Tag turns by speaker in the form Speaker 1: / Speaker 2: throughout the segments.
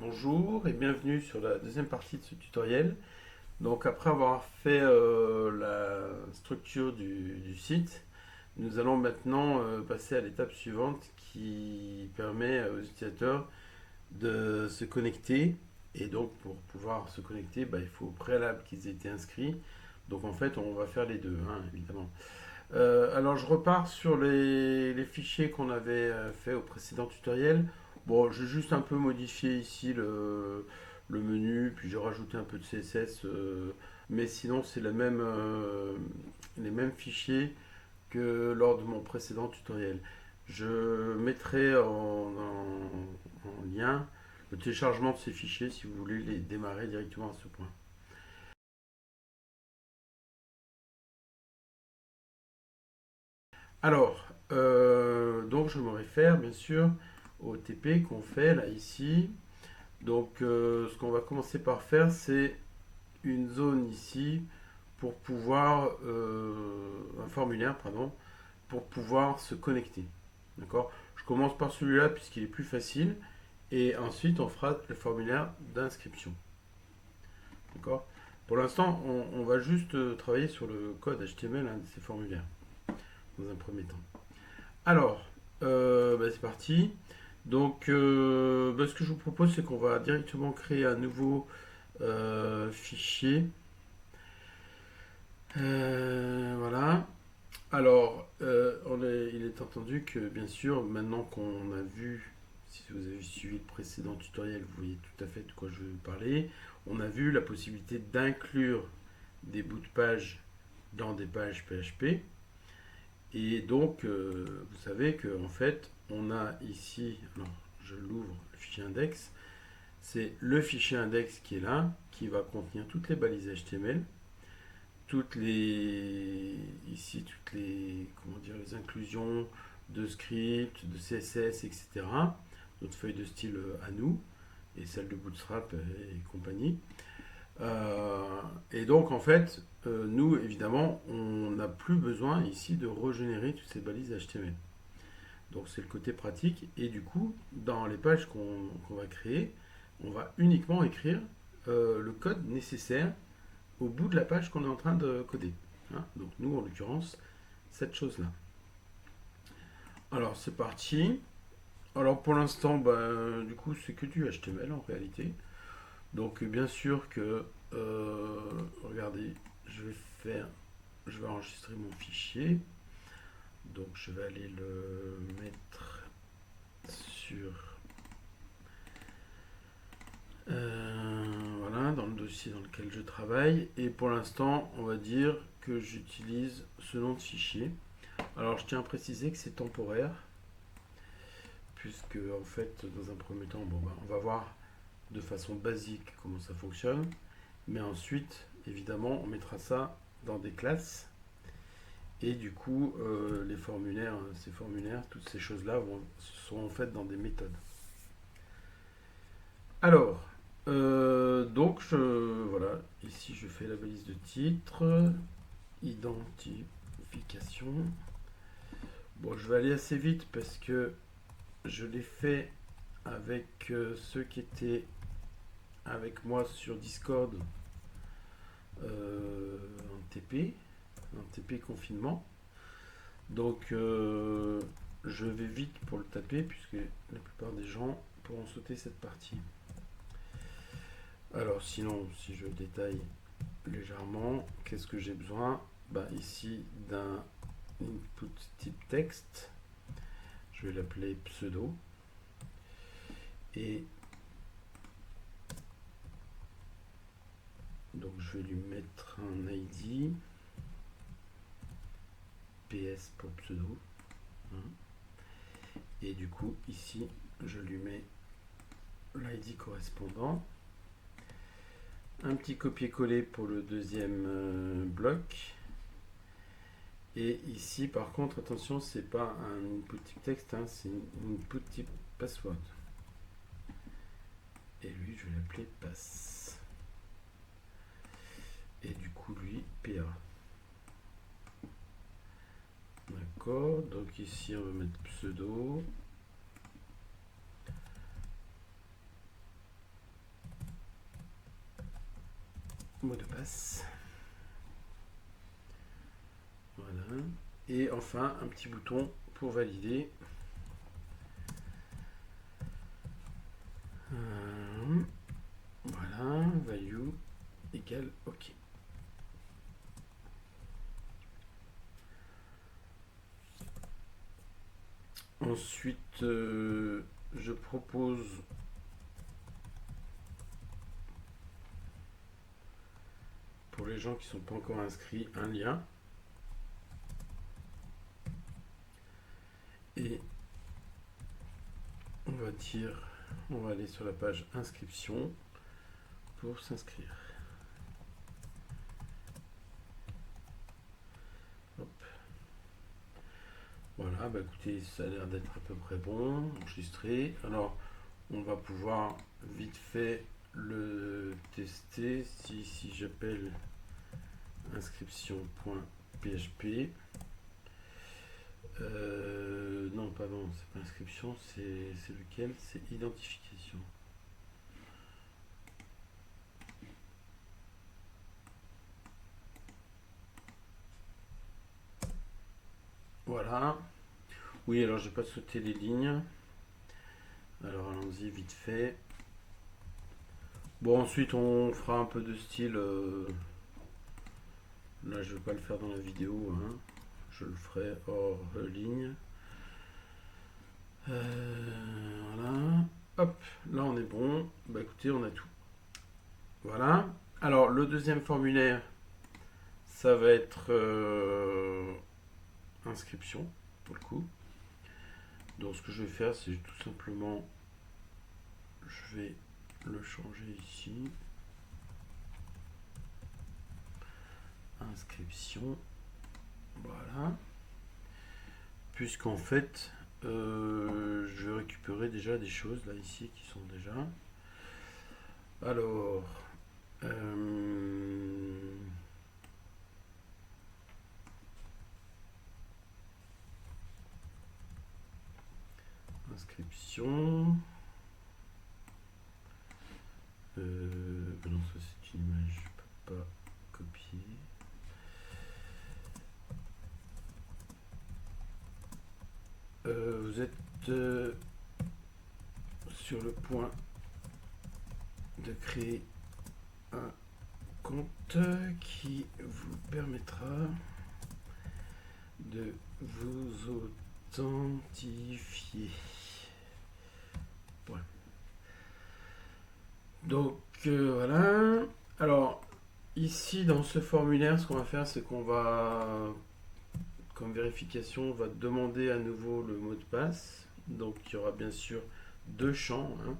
Speaker 1: Bonjour et bienvenue sur la deuxième partie de ce tutoriel. Donc après avoir fait la structure du site, nous allons maintenant passer à l'étape suivante qui permet aux utilisateurs de se connecter. Et donc pour pouvoir se connecter, il faut au préalable qu'ils aient été inscrits. Donc en fait on va faire les deux, hein, évidemment. Alors je repars sur les fichiers qu'on avait fait au précédent tutoriel. Bon, j'ai juste un peu modifié ici le menu, puis j'ai rajouté un peu de CSS, mais sinon c'est les mêmes fichiers que lors de mon précédent tutoriel. Je mettrai en lien le téléchargement de ces fichiers si vous voulez les démarrer directement à ce point. Alors, donc je me réfère bien sûr au TP qu'on fait là ici. Donc ce qu'on va commencer par faire, c'est une zone ici pour pouvoir, un formulaire, pardon, pour pouvoir se connecter. D'accord. Je commence par celui-là puisqu'il est plus facile et ensuite on fera le formulaire d'inscription. D'accord. Pour l'instant, on va juste travailler sur le code HTML de ces formulaires dans un premier temps. Alors, c'est parti. Donc, ce que je vous propose, c'est qu'on va directement créer un nouveau fichier. Voilà. Alors, il est entendu que, bien sûr, maintenant qu'on a vu, si vous avez suivi le précédent tutoriel, vous voyez tout à fait de quoi je vais vous parler. On a vu la possibilité d'inclure des bouts de page dans des pages PHP. Et donc, vous savez qu'en en fait, on a ici, alors je l'ouvre, le fichier index, c'est le fichier index qui est là, qui va contenir toutes les balises HTML, toutes les, comment dire, les inclusions de scripts, de CSS, etc. Notre feuille de style à nous, et celle de Bootstrap et compagnie. Et donc, en fait, nous, évidemment, on n'a plus besoin ici de régénérer toutes ces balises HTML. Donc, c'est le côté pratique. Et du coup, dans les pages qu'on va créer, on va uniquement écrire le code nécessaire au bout de la page qu'on est en train de coder. Hein. Donc, nous, en l'occurrence, cette chose-là. Alors, c'est parti. Alors, pour l'instant, du coup, c'est que du HTML en réalité. Donc bien sûr que, regardez, je vais enregistrer mon fichier. Donc je vais aller le mettre sur, voilà, dans le dossier dans lequel je travaille. Et pour l'instant, on va dire que j'utilise ce nom de fichier. Alors je tiens à préciser que c'est temporaire, puisque en fait, dans un premier temps, on va voir de façon basique comment ça fonctionne. Mais ensuite, évidemment, on mettra ça dans des classes. Et du coup, les formulaires, ces formulaires, toutes ces choses-là sont faites dans des méthodes. Alors, voilà, ici je fais la balise de titre, identification. Bon, je vais aller assez vite parce que je l'ai fait avec ceux qui étaient avec moi sur Discord en TP confinement. Donc, je vais vite pour le taper puisque la plupart des gens pourront sauter cette partie. Alors, sinon, si je détaille légèrement, qu'est-ce que j'ai besoin? Ici, d'un input type texte. Je vais l'appeler pseudo. Et donc, je vais lui mettre un ID. PS pour pseudo. Hein. Et du coup, ici, je lui mets l'ID correspondant. Un petit copier-coller pour le deuxième bloc. Et ici, par contre, attention, c'est pas un input type texte, hein, c'est un input type password. Et lui, je vais l'appeler pass. Et du coup, lui, PA. D'accord, donc ici, on va mettre pseudo. mot de passe. Voilà. Et enfin, un petit bouton pour valider. Voilà, value égale OK. Ensuite, je propose pour les gens qui ne sont pas encore inscrits un lien. Et on va dire, on va aller sur la page inscription pour s'inscrire. Hop. Voilà, bah écoutez, ça a l'air d'être à peu près bon, enregistré. Alors, on va pouvoir vite fait le tester. Si j'appelle inscription.php, non, pardon, c'est pas inscription, c'est lequel? C'est identification. Voilà. Oui, alors je vais pas sauter les lignes. Alors allons-y vite fait. Bon, ensuite on fera un peu de style. Là, je vais pas le faire dans la vidéo, hein. Je le ferai hors ligne. Voilà. Hop, là on est bon. Bah écoutez, on a tout. Voilà. Alors le deuxième formulaire, ça va être inscription pour le coup. Donc ce que je vais faire, c'est tout simplement, je vais le changer ici. Inscription. Voilà. Puisqu'en fait, je vais récupérer déjà des choses là ici qui sont déjà. Alors, inscription. Non, ça c'est une image, je peux pas copier. Vous êtes sur le point de créer un compte qui vous permettra de vous authentifier. Voilà. Donc voilà. Alors ici dans ce formulaire, ce qu'on va faire, c'est qu'on va, comme vérification, on va demander à nouveau le mot de passe. Donc il y aura bien sûr deux champs, hein.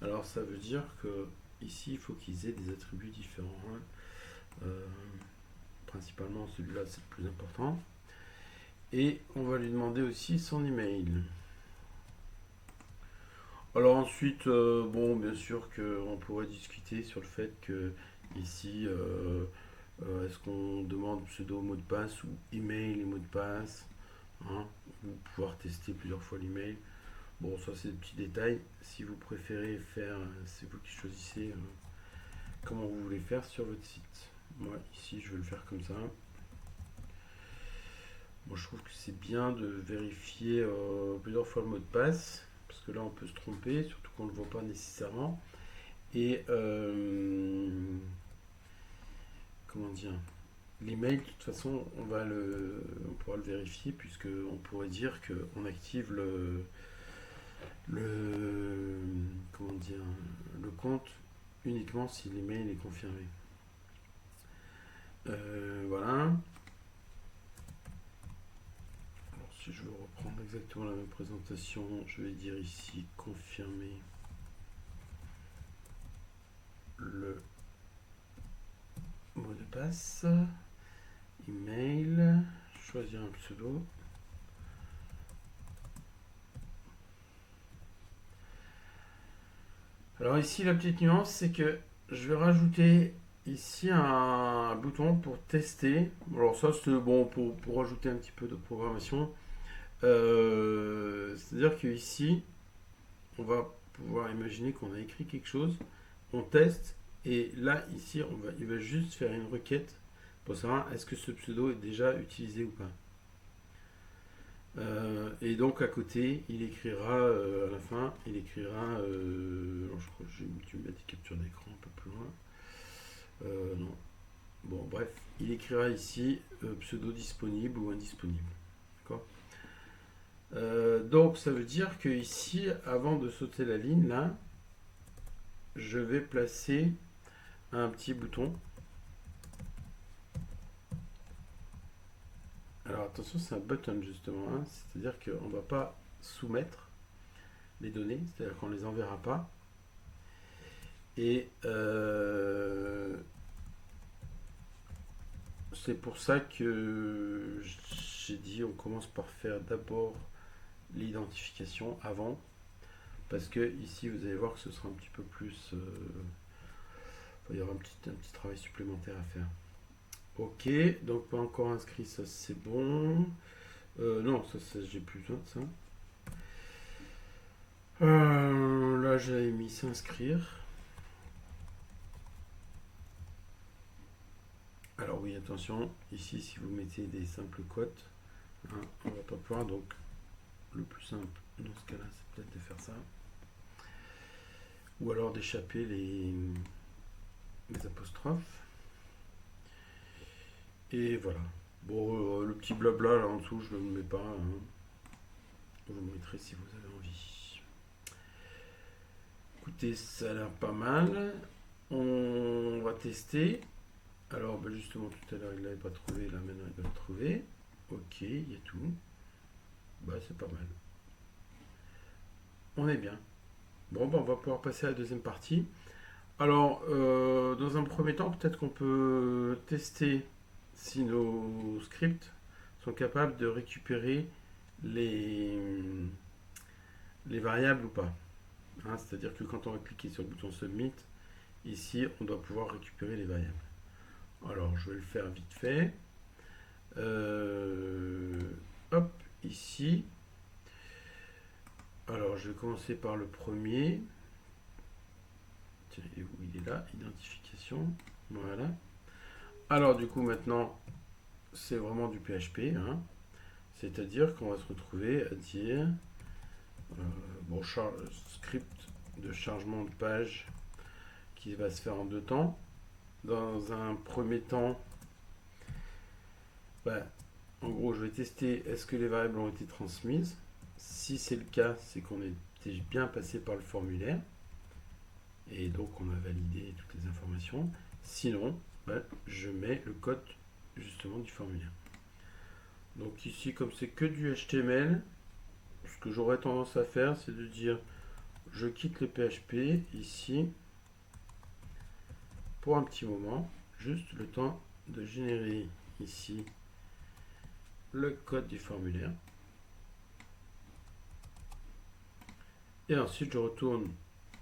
Speaker 1: Alors ça veut dire que ici il faut qu'ils aient des attributs différents, hein. Principalement celui-là c'est le plus important. Et on va lui demander aussi son email. Alors ensuite, bon, bien sûr qu'on pourrait discuter sur le fait que ici, est-ce qu'on demande pseudo mot de passe ou email et mot de passe, hein, ou pouvoir tester plusieurs fois l'email. Bon, ça c'est des petits détails. Si vous préférez faire, c'est vous qui choisissez comment vous voulez faire sur votre site. Moi ici, je vais le faire comme ça. Moi, je trouve que c'est bien de vérifier plusieurs fois le mot de passe, parce que là, on peut se tromper, surtout qu'on ne le voit pas nécessairement. Et comment dire, l'email, de toute façon, on pourra le vérifier, puisque on pourrait dire qu'on active comment dire, le compte uniquement si l'email est confirmé. Voilà. Si je veux reprendre exactement la même présentation, je vais dire ici confirmer le mot de passe, email, choisir un pseudo. Alors ici la petite nuance, c'est que je vais rajouter ici un bouton pour tester. Alors ça c'est bon pour rajouter un petit peu de programmation. C'est-à-dire que ici, on va pouvoir imaginer qu'on a écrit quelque chose, on teste Et là, ici, il va juste faire une requête pour savoir est-ce que ce pseudo est déjà utilisé ou pas. Et donc à côté, il écrira à la fin, il écrira, alors je crois que tu me mets des captures d'écran un peu plus loin. Non. Bon, bref, il écrira ici pseudo disponible ou indisponible. D'accord. Donc ça veut dire que ici, avant de sauter la ligne, là, je vais placer un petit bouton. Alors attention, c'est un button justement, hein. C'est-à-dire qu'on ne va pas soumettre les données, c'est-à-dire qu'on ne les enverra pas. Et c'est pour ça que j'ai dit on commence par faire d'abord l'identification avant, parce que ici vous allez voir que ce sera un petit peu plus, il y aura un petit travail supplémentaire à faire. Ok, donc pas encore inscrit, ça c'est bon. Non, ça j'ai plus besoin de ça. Là j'avais mis s'inscrire. Alors oui, attention, ici si vous mettez des simples quotes, hein, on va pas pouvoir, donc le plus simple dans ce cas-là, c'est peut-être de faire ça. Ou alors d'échapper les apostrophes. Et voilà. Bon, le petit blabla là en dessous, je ne le mets pas. Hein. Je vous le mettrai si vous avez envie. Écoutez, ça a l'air pas mal. On va tester. Alors, ben justement, tout à l'heure, il ne l'avait pas trouvé. Là, maintenant, il va le trouver. Ok, il y a tout. Bah, c'est pas mal. On est bien. Bon, ben, on va pouvoir passer à la deuxième partie. Alors, dans un premier temps, peut-être qu'on peut tester si nos scripts sont capables de récupérer les, les variables ou pas. Hein, c'est-à-dire que quand on va cliquer sur le bouton Submit, ici, on doit pouvoir récupérer les variables. Alors, je vais le faire vite fait. Hop, ici. Alors, je vais commencer par le premier. Tiens, où il est là, identification. Voilà. Alors, du coup, maintenant, c'est vraiment du PHP. Hein. C'est-à-dire qu'on va se retrouver à dire bon, script de chargement de page qui va se faire en deux temps. Dans un premier temps, bah, en gros, je vais tester est-ce que les variables ont été transmises. Si c'est le cas, c'est qu'on était bien passé par le formulaire. Et donc, on a validé toutes les informations. Sinon, bah, je mets le code justement du formulaire. Donc ici, comme c'est que du HTML, ce que j'aurais tendance à faire, c'est de dire je quitte le PHP ici pour un petit moment, juste le temps de générer ici le code du formulaire. Et ensuite, je retourne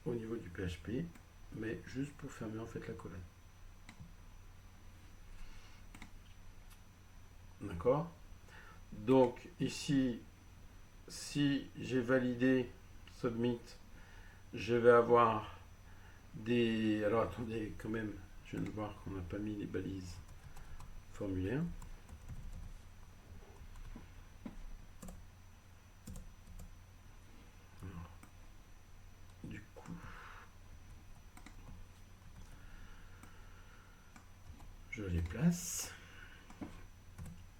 Speaker 1: au niveau du PHP, mais juste pour fermer en fait la colonne. D'accord? Donc ici, si j'ai validé Submit, je vais avoir des... Alors attendez, quand même, je viens de voir qu'on n'a pas mis les balises formulaires. Du coup, je les place.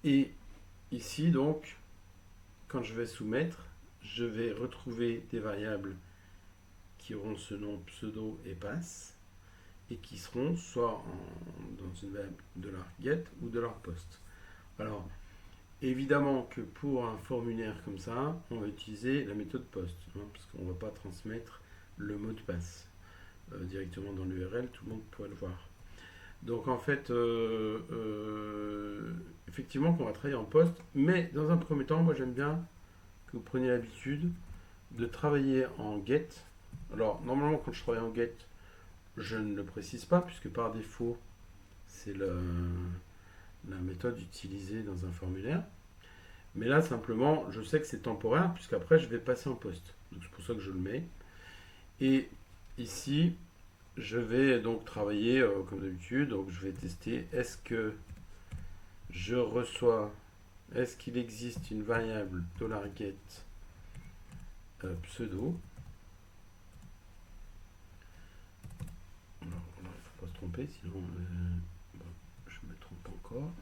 Speaker 1: Et ici, donc, quand je vais soumettre, je vais retrouver des variables qui auront ce nom pseudo et pass et qui seront soit dans une variable de leur get ou de leur post. Alors, évidemment que pour un formulaire comme ça, on va utiliser la méthode post, hein, parce qu'on ne va pas transmettre le mot de passe directement dans l'URL, tout le monde pourrait le voir. Donc en fait, effectivement qu'on va travailler en post, mais dans un premier temps, moi j'aime bien que vous preniez l'habitude de travailler en get. Alors normalement quand je travaille en get, je ne le précise pas, puisque par défaut, c'est la méthode utilisée dans un formulaire. Mais là, simplement, je sais que c'est temporaire, puisqu'après, je vais passer en post. Donc, c'est pour ça que je le mets. Et ici, je vais donc travailler comme d'habitude. Donc je vais tester, est-ce que je reçois, est-ce qu'il existe une variable $get pseudo. Alors, il ne faut pas se tromper, sinon bon, je me trompe encore.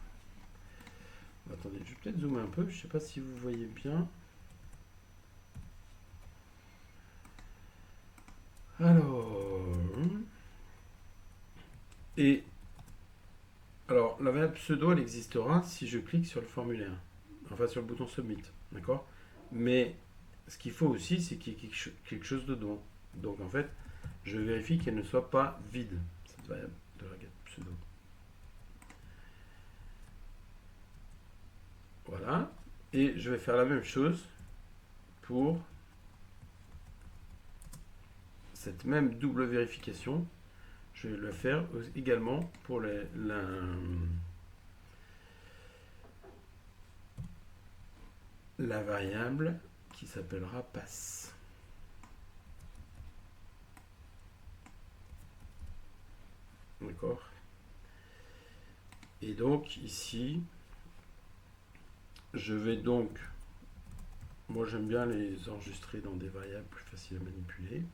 Speaker 1: Attendez, je vais peut-être zoomer un peu, je ne sais pas si vous voyez bien. Alors, et alors la variable pseudo, elle existera si je clique sur le formulaire, enfin sur le bouton submit, d'accord. Mais ce qu'il faut aussi, c'est qu'il y ait quelque chose dedans. Donc en fait, je vérifie qu'elle ne soit pas vide, cette variable de la pseudo. Voilà. Et je vais faire la même chose pour cette même double vérification. Je vais le faire également pour la variable qui s'appellera pass. D'accord. Et donc ici, je vais donc, moi j'aime bien les enregistrer dans des variables plus faciles à manipuler.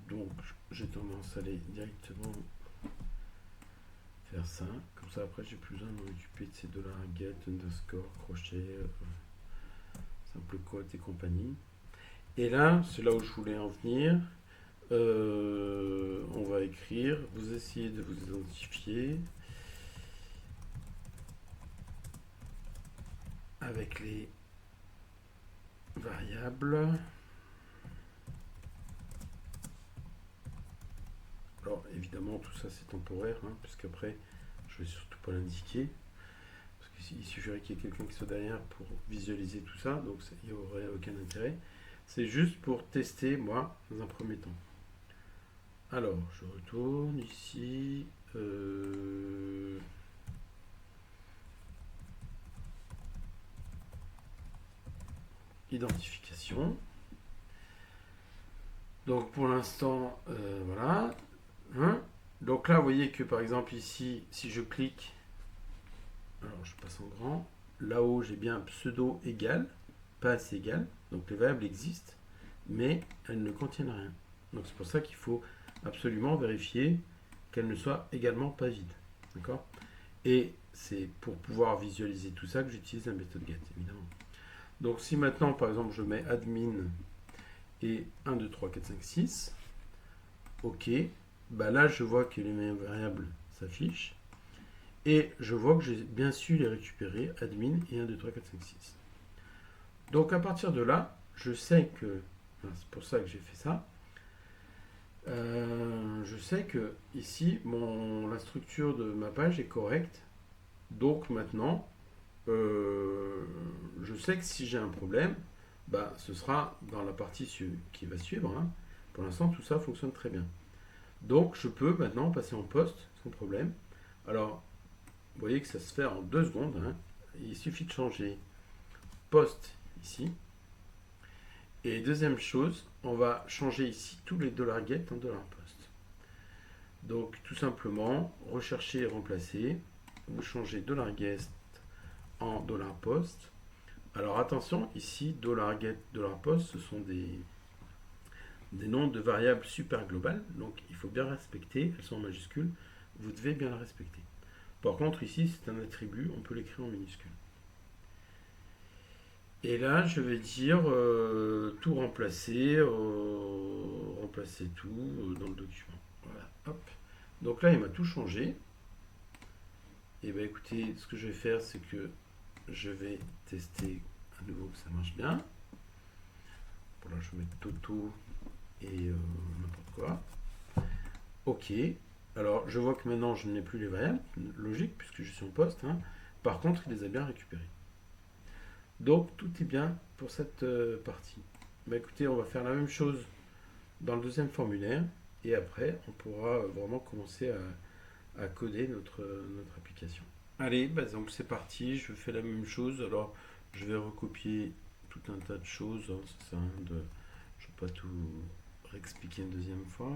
Speaker 1: Donc j'ai tendance à aller directement faire ça. Comme ça après j'ai plus besoin de m'occuper de ces $get, underscore, crochet, simple quote et compagnie. Et là, c'est là où je voulais en venir. On va écrire, vous essayez de vous identifier avec les variables. Alors évidemment tout ça c'est temporaire, hein, puisqu'après je vais surtout pas l'indiquer, parce qu'il suffirait qu'il y ait quelqu'un qui soit derrière pour visualiser tout ça, donc il n'y aurait aucun intérêt. C'est juste pour tester moi dans un premier temps. Alors je retourne ici. Identification. Donc pour l'instant, voilà. Hein. Donc là, vous voyez que par exemple ici, si je clique, alors je passe en grand, là-haut j'ai bien pseudo égal, pass égal, donc les variables existent, mais elles ne contiennent rien. Donc c'est pour ça qu'il faut absolument vérifier qu'elles ne soient également pas vides. D'accord. Et c'est pour pouvoir visualiser tout ça que j'utilise la méthode get, évidemment. Donc si maintenant, par exemple, je mets admin et 1, 2, 3, 4, 5, 6, ok, bah là je vois que les variables s'affichent et je vois que j'ai bien su les récupérer, admin et 1, 2, 3, 4, 5, 6. Donc à partir de là, je sais que, enfin, c'est pour ça que j'ai fait ça, je sais que ici la structure de ma page est correcte, donc maintenant je sais que si j'ai un problème, bah, ce sera dans la partie qui va suivre. Hein. Pour l'instant, tout ça fonctionne très bien. Donc, je peux maintenant passer en poste sans problème. Alors, vous voyez que ça se fait en 2 secondes. Hein. Il suffit de changer poste ici. Et deuxième chose, on va changer ici tous les $get en $post. Donc, tout simplement, rechercher et remplacer. Vous changez $get en $post. Alors attention, ici, $get, $post, ce sont des noms de variables super globales, donc il faut bien respecter, elles sont en majuscules, vous devez bien les respecter. Par contre, ici, c'est un attribut, on peut l'écrire en minuscule. Et là, je vais dire tout remplacer, remplacer tout dans le document. Voilà, hop. Donc là, il m'a tout changé. Et bien écoutez, ce que je vais faire, c'est que je vais tester à nouveau que ça marche bien. Bon, là, je vais mettre Toto et n'importe quoi. Ok. Alors, je vois que maintenant, je n'ai plus les variables. Logique, puisque je suis en poste. Hein. Par contre, il les a bien récupérées. Donc, tout est bien pour cette partie. Bah, écoutez, on va faire la même chose dans le deuxième formulaire. Et après, on pourra vraiment commencer à coder notre application. Allez, bah, donc c'est parti. Je fais la même chose. Alors, je vais recopier tout un tas de choses. Hein, ça sert à rien de... Je ne vais pas tout réexpliquer une deuxième fois.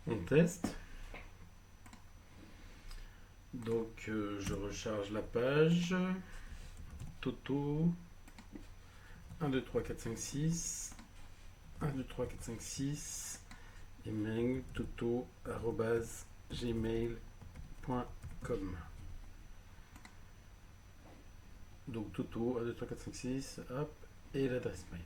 Speaker 1: On teste. Donc je recharge la page. Toto. 1, 2, 3, 4, 5, 6. 1, 2, 3, 4, 5, 6. Email toto@gmail.com. Donc Toto, 1, 2, 3, 4, 5, 6. Hop. Et l'adresse mail.